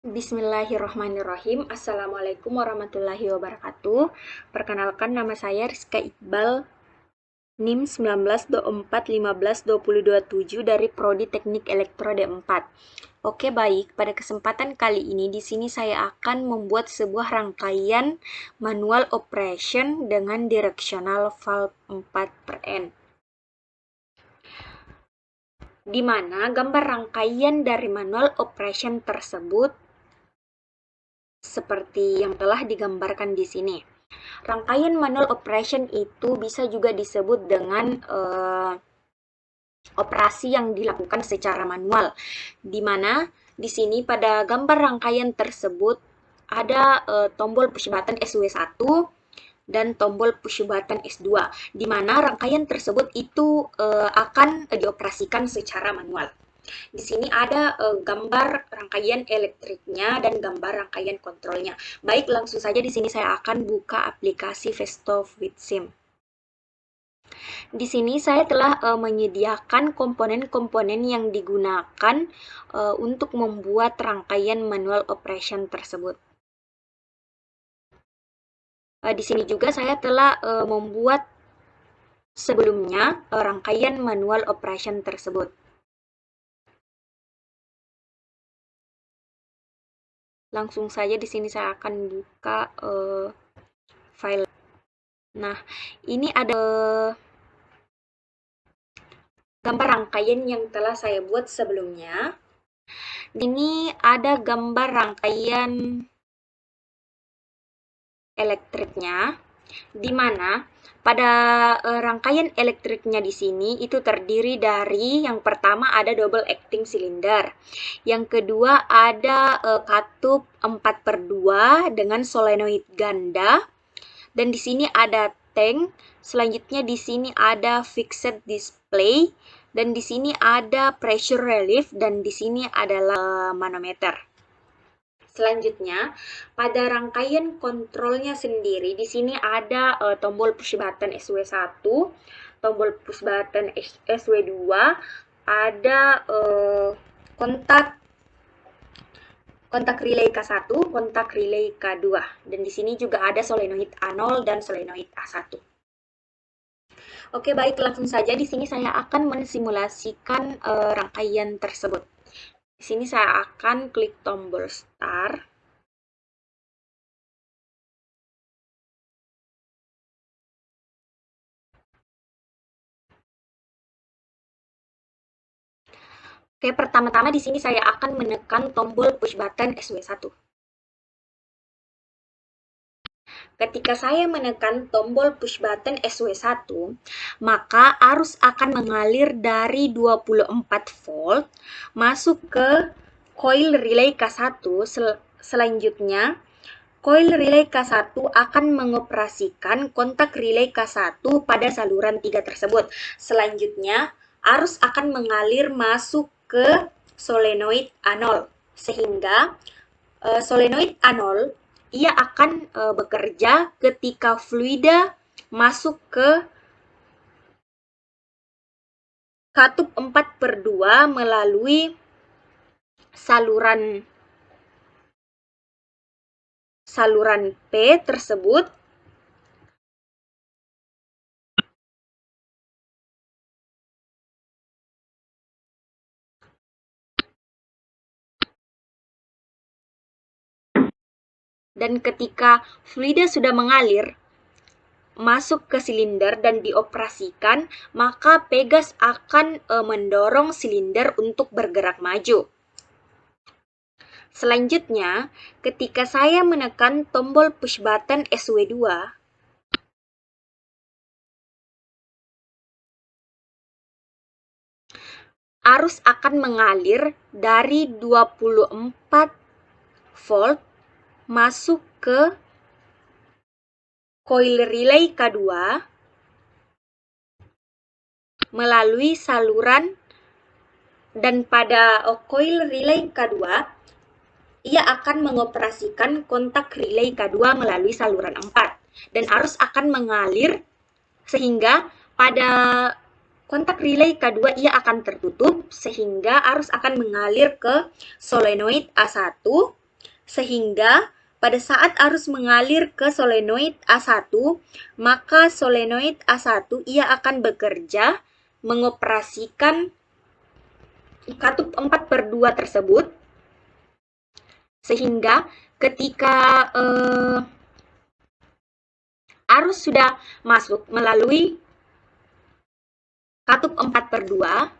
Bismillahirrahmanirrahim. Assalamualaikum warahmatullahi wabarakatuh. Perkenalkan, nama saya Rizka Iqbal, NIM 1924152027 dari Prodi Teknik Elektro D4. Oke, baik. Pada kesempatan kali ini di sini saya akan membuat sebuah rangkaian manual operation dengan directional valve 4/N. Di mana gambar rangkaian dari manual operation tersebut seperti yang telah digambarkan di sini. Rangkaian manual operation itu bisa juga disebut dengan operasi yang dilakukan secara manual, di mana di sini pada gambar rangkaian tersebut ada tombol push button SW1 dan tombol push button S2, di mana rangkaian tersebut itu akan dioperasikan secara manual. Di sini ada gambar rangkaian elektriknya dan gambar rangkaian kontrolnya. Baik, langsung saja di sini saya akan buka aplikasi Festo with Sim. Di sini saya telah menyediakan komponen-komponen yang digunakan untuk membuat rangkaian manual operation tersebut. Di sini juga saya telah membuat sebelumnya rangkaian manual operation tersebut. Langsung saja di sini saya akan buka file. Nah, ini ada gambar rangkaian yang telah saya buat sebelumnya. Ini ada gambar rangkaian elektriknya, di mana pada rangkaian elektriknya di sini itu terdiri dari yang pertama ada double acting cylinder, yang kedua ada katup 4/2 dengan solenoid ganda, dan di sini ada tank. Selanjutnya di sini ada fixed display, dan di sini ada pressure relief, dan di sini adalah manometer. Selanjutnya, pada rangkaian kontrolnya sendiri, di sini ada tombol push button SW1, tombol push button SW2, ada kontak relay K1, kontak relay K2, dan di sini juga ada solenoid A0 dan solenoid A1. Oke, baik, langsung saja di sini saya akan mensimulasikan rangkaian tersebut. Di sini saya akan klik tombol start. Oke, pertama-tama di sini saya akan menekan tombol push button SW1. Ketika saya menekan tombol push button SW1, maka arus akan mengalir dari 24 volt masuk ke coil relay K1. Selanjutnya, coil relay K1 akan mengoperasikan kontak relay K1 pada saluran 3 tersebut. Selanjutnya, arus akan mengalir masuk ke solenoid A0, sehingga solenoid A0 ia akan bekerja ketika fluida masuk ke katup 4/2 melalui saluran P tersebut. Dan ketika fluida sudah mengalir masuk ke silinder dan dioperasikan, maka pegas akan mendorong silinder untuk bergerak maju. Selanjutnya, ketika saya menekan tombol push button SW2, arus akan mengalir dari 24 volt masuk ke coil relay K2 melalui saluran, dan pada coil relay K2 ia akan mengoperasikan kontak relay K2 melalui saluran 4, dan arus akan mengalir sehingga pada kontak relay K2 ia akan tertutup, sehingga arus akan mengalir ke solenoid A1, Sehingga pada saat arus mengalir ke solenoid A1, maka solenoid A1 ia akan bekerja mengoperasikan katup 4/2 tersebut, sehingga ketika arus sudah masuk melalui katup 4/2,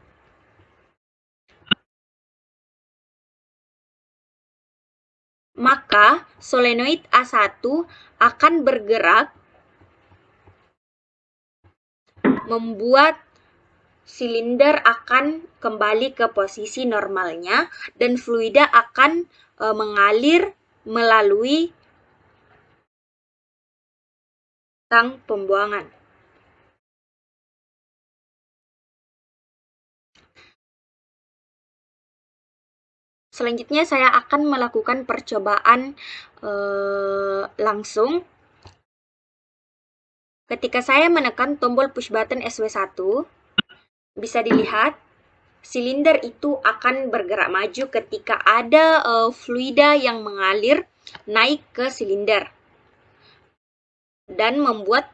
maka solenoid A1 akan bergerak membuat silinder akan kembali ke posisi normalnya dan fluida akan mengalir melalui tang pembuangan. Selanjutnya saya akan melakukan percobaan langsung. Ketika saya menekan tombol push button SW1, bisa dilihat silinder itu akan bergerak maju ketika ada fluida yang mengalir naik ke silinder dan membuat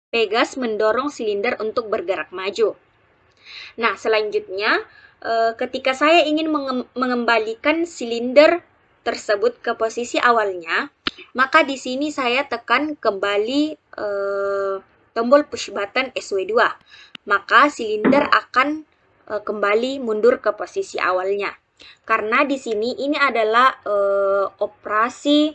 pegas mendorong silinder untuk bergerak maju. Nah, selanjutnya ketika saya ingin mengembalikan silinder tersebut ke posisi awalnya, maka di sini saya tekan kembali tombol push button SW2. Maka silinder akan kembali mundur ke posisi awalnya. Karena di sini ini adalah operasi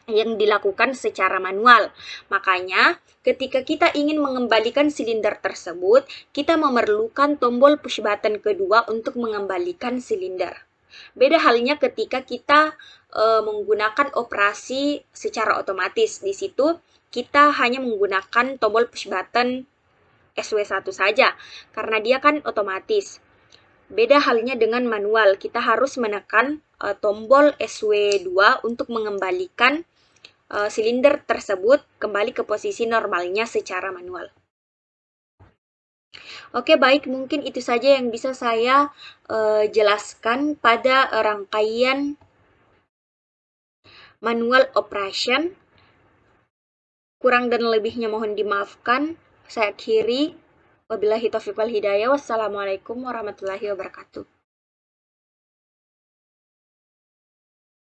yang dilakukan secara manual. Makanya, ketika kita ingin mengembalikan silinder tersebut, kita memerlukan tombol push button kedua untuk mengembalikan silinder. Beda halnya ketika kita menggunakan operasi secara otomatis. Di situ kita hanya menggunakan tombol push button SW1 saja, karena dia kan otomatis. Beda halnya dengan manual, kita harus menekan tombol SW2 untuk mengembalikan silinder tersebut kembali ke posisi normalnya secara manual. Oke, baik, mungkin itu saja yang bisa saya jelaskan pada rangkaian manual operation. Kurang dan lebihnya mohon dimaafkan. Saya akhiri. Wabillahi taufiq wal hidayah. Wassalamualaikum warahmatullahi wabarakatuh.